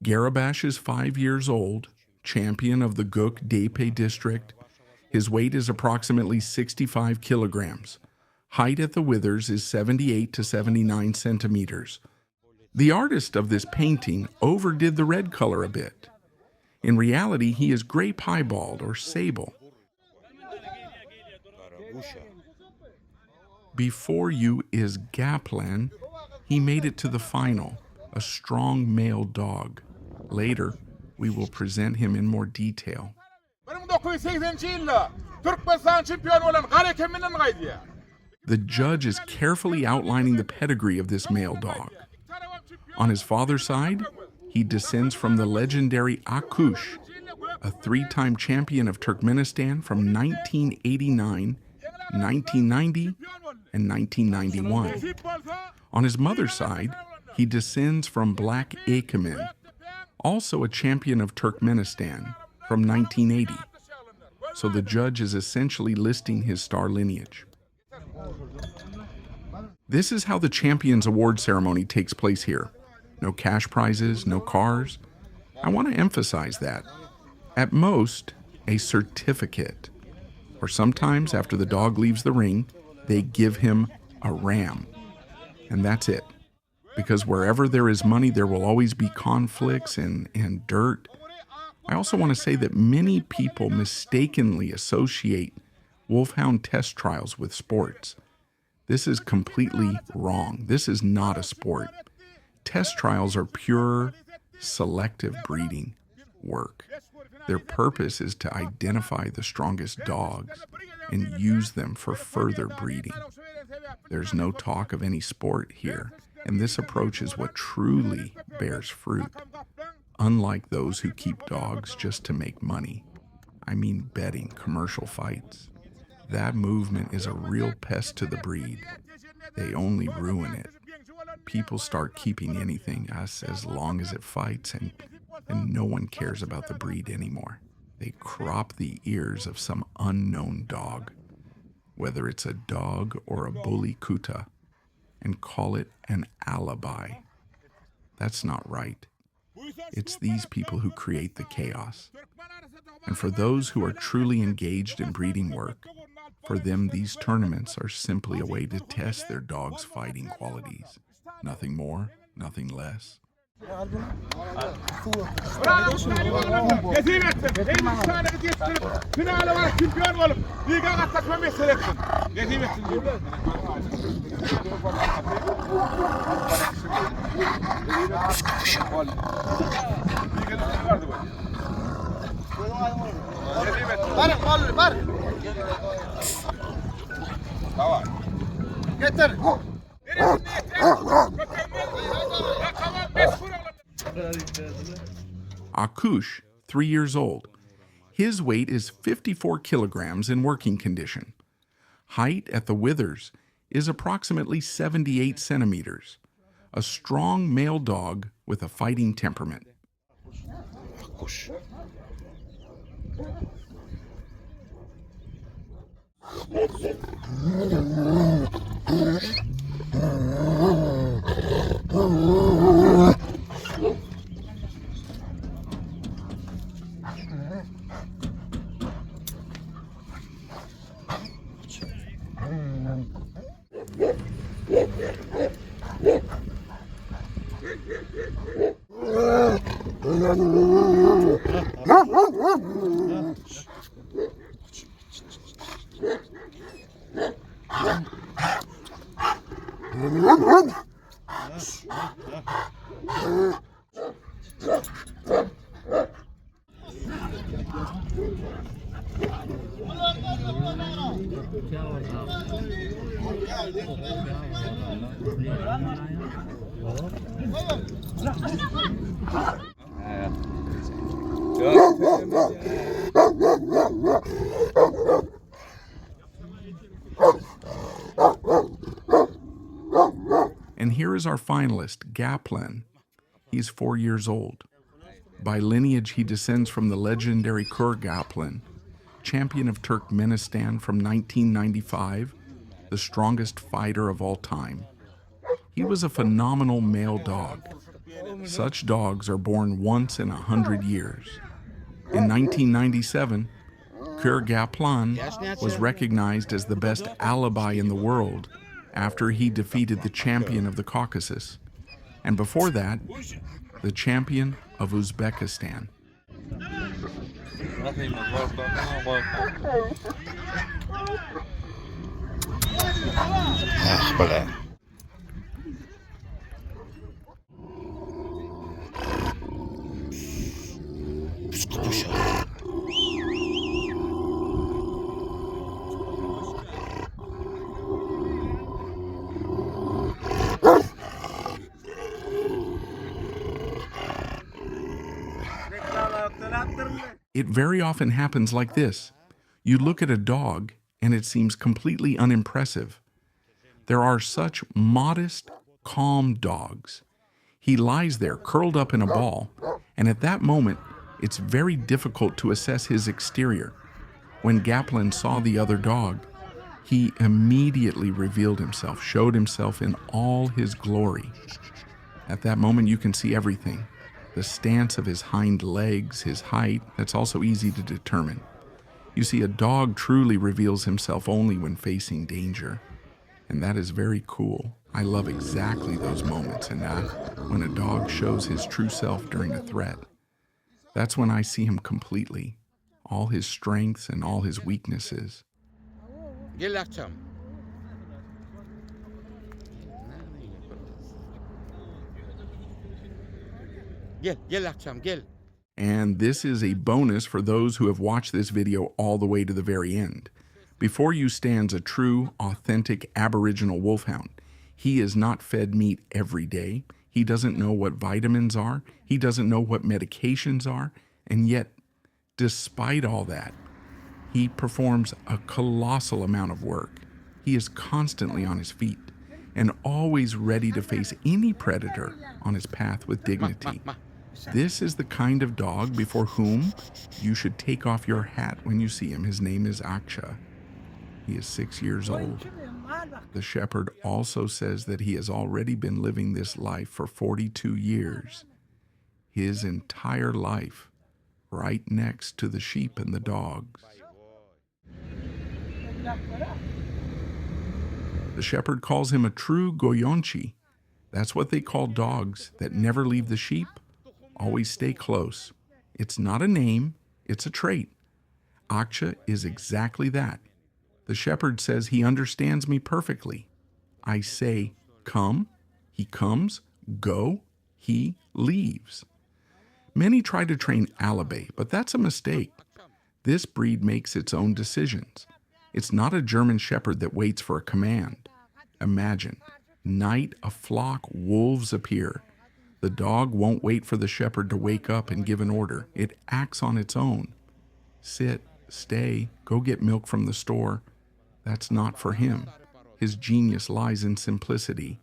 Garabash is 5 years old, champion of the Guk Depe district. His weight is approximately 65 kilograms. Height at the withers is 78 to 79 centimeters. The artist of this painting overdid the red color a bit. In reality, he is gray piebald or sable. Before you is Gaplan. He made it to the final, a strong male dog. Later, we will present him in more detail. The judge is carefully outlining the pedigree of this male dog. On his father's side, he descends from the legendary Akush, a 3-time champion of Turkmenistan from 1989, 1990, and 1991. On his mother's side, he descends from Black Ekemen, also a champion of Turkmenistan from 1980. So the judge is essentially listing his star lineage. This is how the Champions Award ceremony takes place here. No cash prizes, no cars. I want to emphasize that. At most, a certificate. Or sometimes, after the dog leaves the ring, they give him a ram. And that's it. Because wherever there is money, there will always be conflicts and dirt. I also want to say that many people mistakenly associate wolfhound test trials with sports. This is completely wrong. This is not a sport. Test trials are pure, selective breeding work. Their purpose is to identify the strongest dogs and use them for further breeding. There's no talk of any sport here, and this approach is what truly bears fruit. Unlike those who keep dogs just to make money. I mean betting, commercial fights. That movement is a real pest to the breed. They only ruin it. People start keeping anything as long as it fights, and no one cares about the breed anymore. They crop the ears of some unknown dog, whether it's a dog or a bully kuta, and call it an Alabai. That's not right. It's these people who create the chaos. And for those who are truly engaged in breeding work, for them these tournaments are simply a way to test their dog's fighting qualities. Nothing more, nothing less. Akush, 3 years old. His weight is 54 kilograms in working condition. Height at the withers is approximately 78 centimeters. A strong male dog with a fighting temperament. Akush. And here is our finalist, Gaplan. He's 4 years old. By lineage, he descends from the legendary Kur Gaplan, champion of Turkmenistan from 1995, the strongest fighter of all time. He was a phenomenal male dog. Such dogs are born once in 100 years. In 1997, Kür Gaplan was recognized as the best Alabai in the world after he defeated the champion of the Caucasus, and before that, the champion of Uzbekistan. It very often happens like this. You look at a dog and it seems completely unimpressive. There are such modest, calm dogs. He lies there curled up in a ball, and at that moment, it's very difficult to assess his exterior. When Gaplan saw the other dog, he immediately revealed himself, showed himself in all his glory. At that moment, you can see everything. The stance of his hind legs, his height, that's also easy to determine. You see, a dog truly reveals himself only when facing danger. And that is very cool. I love exactly those moments, and when a dog shows his true self during a threat. That's when I see him completely, all his strengths and all his weaknesses. And this is a bonus for those who have watched this video all the way to the very end. Before you stands a true, authentic Aboriginal wolfhound. He is not fed meat every day. He doesn't know what vitamins are. He doesn't know what medications are. And yet, despite all that, he performs a colossal amount of work. He is constantly on his feet and always ready to face any predator on his path with dignity. This is the kind of dog before whom you should take off your hat when you see him. His name is Aksha. He is 6 years old. The shepherd also says that he has already been living this life for 42 years. His entire life, right next to the sheep and the dogs. The shepherd calls him a true Goyonchi. That's what they call dogs that never leave the sheep, always stay close. It's not a name, it's a trait. Aksha is exactly that. The shepherd says he understands me perfectly. I say, come, he comes, go, he leaves. Many try to train Alabai, but that's a mistake. This breed makes its own decisions. It's not a German shepherd that waits for a command. Imagine, night a flock wolves appear. The dog won't wait for the shepherd to wake up and give an order. It acts on its own. Sit, stay, go get milk from the store. That's not for him. His genius lies in simplicity.